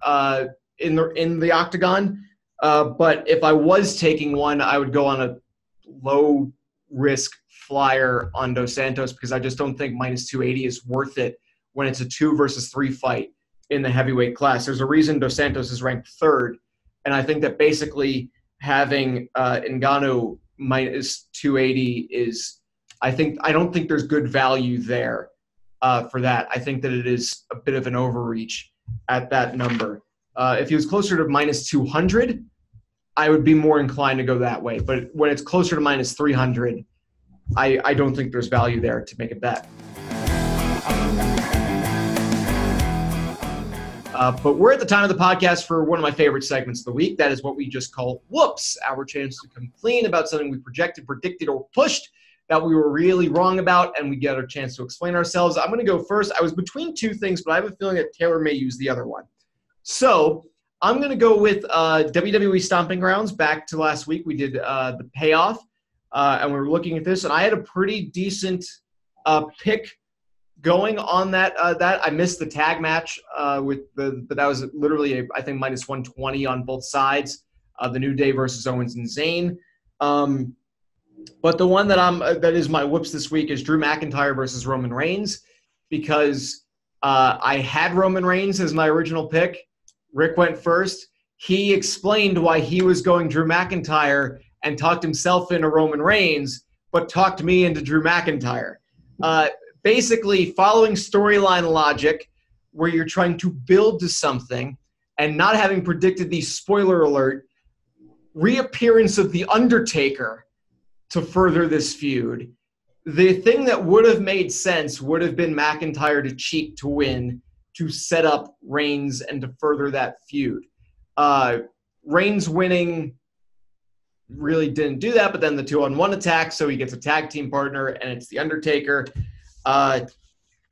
Speaker 1: in the octagon. But if I was taking one, I would go on a low risk flyer on Dos Santos, because I just don't think minus 280 is worth it when it's a 2 versus 3 fight in the heavyweight class. There's a reason Dos Santos is ranked 3rd, and I think that basically having Ngannou minus 280 is, I don't think there's good value there for that. I think that it is a bit of an overreach at that number. If he was closer to minus 200, I would be more inclined to go that way. But when it's closer to minus 300, I don't think there's value there to make a bet. But we're at the time of the podcast for one of my favorite segments of the week. That is what we just call Whoops, our chance to complain about something we projected, predicted, or pushed that we were really wrong about, and we get our chance to explain ourselves. I'm going to go first. I was between 2 things, but I have a feeling that Taylor may use the other one. So I'm going to go with WWE Stomping Grounds. Back to last week, we did the payoff, and we were looking at this, and I had a pretty decent pick going on that. I missed the tag match but that was literally I think minus 120 on both sides. The New Day versus Owens and Zayn. But the one that is my whoops this week is Drew McIntyre versus Roman Reigns, because I had Roman Reigns as my original pick. Rick went first. He explained why he was going Drew McIntyre and talked himself into Roman Reigns, but talked me into Drew McIntyre. Basically following storyline logic where you're trying to build to something and not having predicted the spoiler alert reappearance of The Undertaker to further this feud. The thing that would have made sense would have been McIntyre to cheat to win, to set up Reigns and to further that feud. Reigns winning really didn't do that, but then the 2-on-1 attack, so he gets a tag team partner, and it's The Undertaker.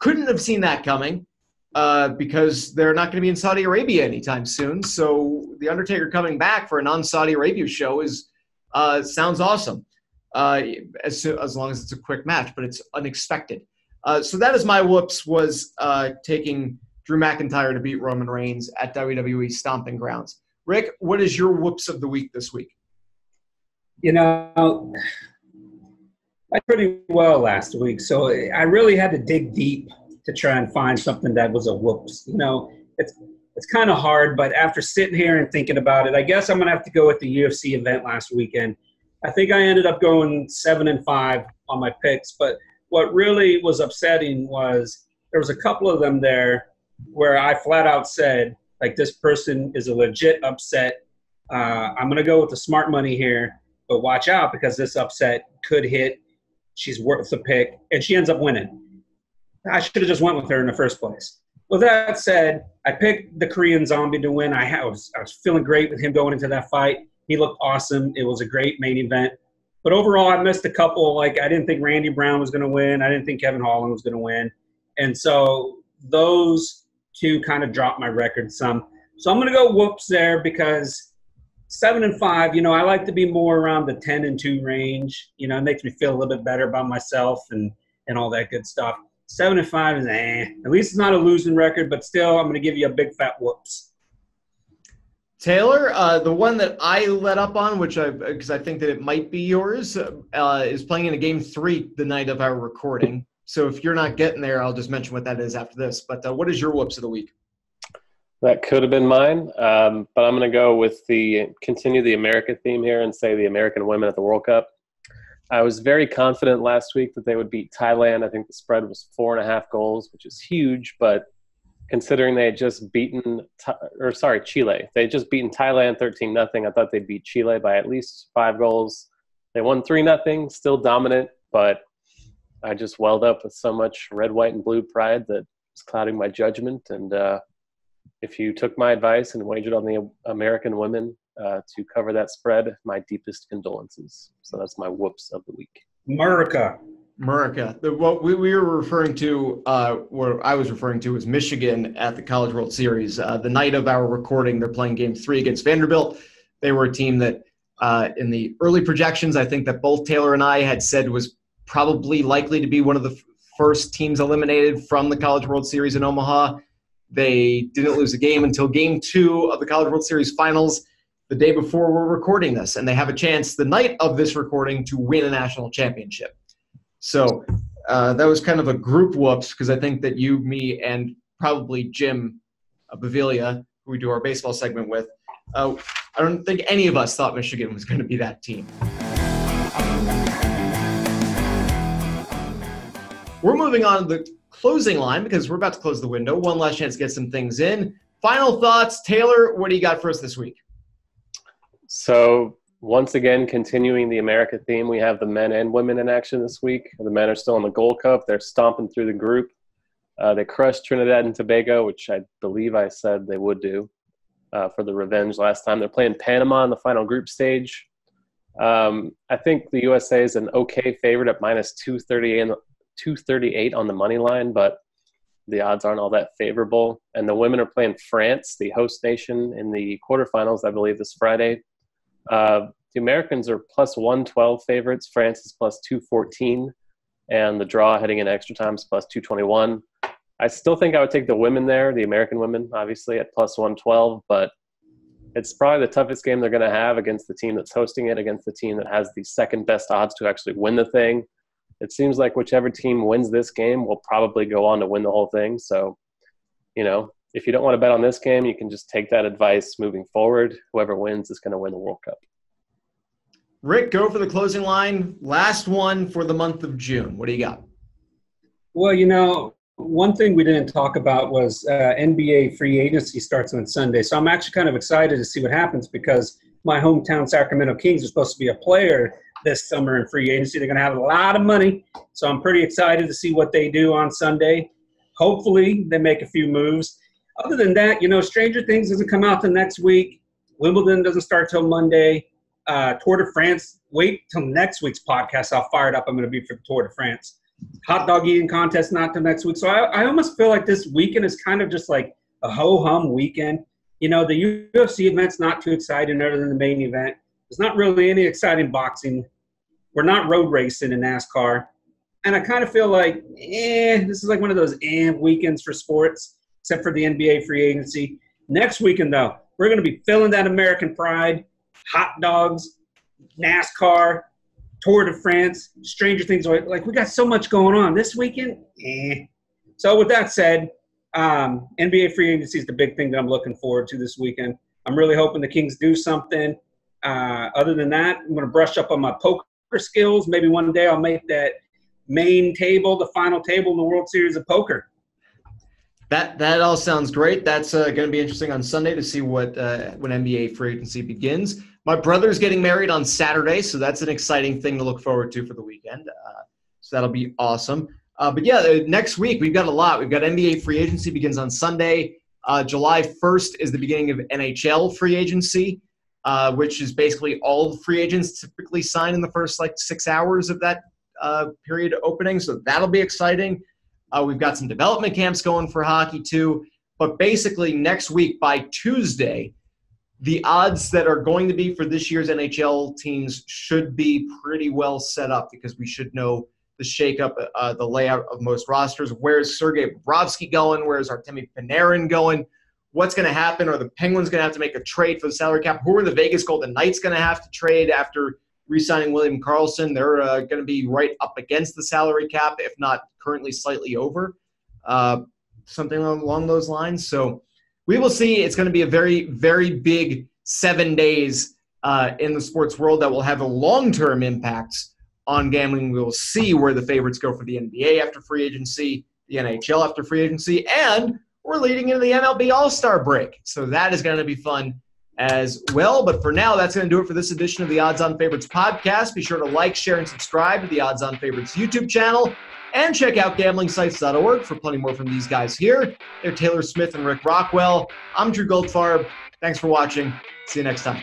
Speaker 1: Couldn't have seen that coming because they're not going to be in Saudi Arabia anytime soon. So The Undertaker coming back for a non-Saudi Arabia show sounds awesome, as long as it's a quick match, but it's unexpected. So that is my whoops, was taking Drew McIntyre to beat Roman Reigns at WWE Stomping Grounds. Rick, what is your whoops of the week this week?
Speaker 2: I did pretty well last week, so I really had to dig deep to try and find something that was a whoops. It's kind of hard, but after sitting here and thinking about it, I guess I'm going to have to go with the UFC event last weekend. I think I ended up going 7-5 on my picks, but what really was upsetting was there was a couple of them there where I flat out said, this person is a legit upset. I'm going to go with the smart money here, but watch out because this upset could hit. She's worth the pick, and she ends up winning. I should have just went with her in the first place. With that said, I picked the Korean Zombie to win. I was feeling great with him going into that fight. He looked awesome. It was a great main event. But overall, I missed a couple. I didn't think Randy Brown was going to win. I didn't think Kevin Holland was going to win. And so those two kind of dropped my record some. So I'm going to go whoops there because 7-5, you know, I like to be more around the 10-2 range. You know, it makes me feel a little bit better about myself and all that good stuff. 7-5 is At least it's not a losing record, but still I'm going to give you a big fat whoops.
Speaker 1: Taylor, the one that I let up on, because I think that it might be yours, is playing in a game 3 the night of our recording. So if you're not getting there, I'll just mention what that is after this. But what is your whoops of the week?
Speaker 3: That could have been mine, but I'm going to go with continue the America theme here and say the American women at the World Cup. I was very confident last week that they would beat Thailand. I think the spread was 4.5 goals, which is huge, but considering they had just beaten Chile. They had just beaten Thailand 13-0. I thought they'd beat Chile by at least 5 goals. They won 3-0, still dominant, but I just welled up with so much red, white, and blue pride that was clouding my judgment. And if you took my advice and wagered on the American women to cover that spread, my deepest condolences. So that's my whoops of the week.
Speaker 2: America.
Speaker 1: What we were referring to, what I was referring to, was Michigan at the College World Series. The night of our recording, they're playing Game 3 against Vanderbilt. They were a team that, in the early projections, I think that both Taylor and I had said was probably likely to be one of the first teams eliminated from the College World Series in Omaha. They didn't lose a game until Game 2 of the College World Series Finals, the day before we're recording this, and they have a chance the night of this recording to win a national championship. So that was kind of a group whoops because I think that you, me, and probably Jim Baviglia, who we do our baseball segment with, I don't think any of us thought Michigan was going to be that team. We're moving on to the closing line because we're about to close the window. One last chance to get some things in. Final thoughts. Taylor, what do you got for us this week?
Speaker 3: So once again, continuing the America theme, we have the men and women in action this week. The men are still in the Gold Cup. They're stomping through the group. They crushed Trinidad and Tobago, which I believe I said they would do for the revenge last time. They're playing Panama in the final group stage. I think the USA is an okay favorite at minus 238 on the money line, but the odds aren't all that favorable. And the women are playing France, the host nation, in the quarterfinals, I believe, this Friday. The Americans are plus 112 favorites. France is plus 214. And the draw heading in extra time is plus 221. I still think I would take the women there, the American women, obviously, at plus 112. But it's probably the toughest game they're going to have against the team that's hosting it, against the team that has the second best odds to actually win the thing. It seems like whichever team wins this game will probably go on to win the whole thing. So, you know, if you don't want to bet on this game, you can just take that advice moving forward. Whoever wins is going to win the World Cup.
Speaker 1: Rick, go for the closing line. Last one for the month of June. What do you got?
Speaker 2: Well, you know, one thing we didn't talk about was NBA free agency starts on Sunday. So I'm actually kind of excited to see what happens because my hometown Sacramento Kings are supposed to be a player this summer in free agency. They're going to have a lot of money. So I'm pretty excited to see what they do on Sunday. Hopefully they make a few moves. Other than that, you know, Stranger Things doesn't come out till next week. Wimbledon doesn't start till Monday. Tour de France, wait till next week's podcast. How fired up I'm going to be for the Tour de France. Hot dog eating contest not till next week. So I almost feel like this weekend is kind of just like a ho-hum weekend. You know, the UFC event's not too exciting other than the main event. There's not really any exciting boxing. We're not road racing in NASCAR. And I kind of feel like, this is like one of those weekends for sports, except for the NBA free agency. Next weekend, though, we're going to be feeling that American pride, hot dogs, NASCAR, Tour de France, Stranger Things. Like, we got so much going on. This weekend, So with that said, NBA free agency is the big thing that I'm looking forward to this weekend. I'm really hoping the Kings do something. Other than that, I'm going to brush up on my poker skills. Maybe one day I'll make that main table, the final table in the World Series of Poker.
Speaker 1: That all sounds great. That's going to be interesting on Sunday to see when NBA free agency begins. My brother's getting married on Saturday, so that's an exciting thing to look forward to for the weekend. So that'll be awesome. But yeah, next week we've got a lot. We've got NBA free agency begins on Sunday. July 1st is the beginning of NHL free agency, which is basically all free agents typically sign in the first 6 hours of that period opening. So that'll be exciting. We've got some development camps going for hockey too. But basically next week by Tuesday, the odds that are going to be for this year's NHL teams should be pretty well set up because we should know the shakeup, the layout of most rosters. Where's Sergei Bobrovsky going? Where's Artemi Panarin going? What's going to happen? Are the Penguins going to have to make a trade for the salary cap? Who are the Vegas Golden Knights going to have to trade after re-signing William Karlsson? They're going to be right up against the salary cap, if not currently slightly over, something along those lines. So we will see. It's going to be a very, very big 7 days in the sports world that will have a long-term impacts on gambling. We will see where the favorites go for the NBA after free agency, the NHL after free agency, and we're leading into the MLB All-Star break. So that is going to be fun as well. But for now, that's going to do it for this edition of the Odds On Favorites podcast. Be sure to like, share, and subscribe to the Odds On Favorites YouTube channel. And check out gamblingsites.org for plenty more from these guys here. They're Taylor Smith and Rick Rockwell. I'm Drew Goldfarb. Thanks for watching. See you next time.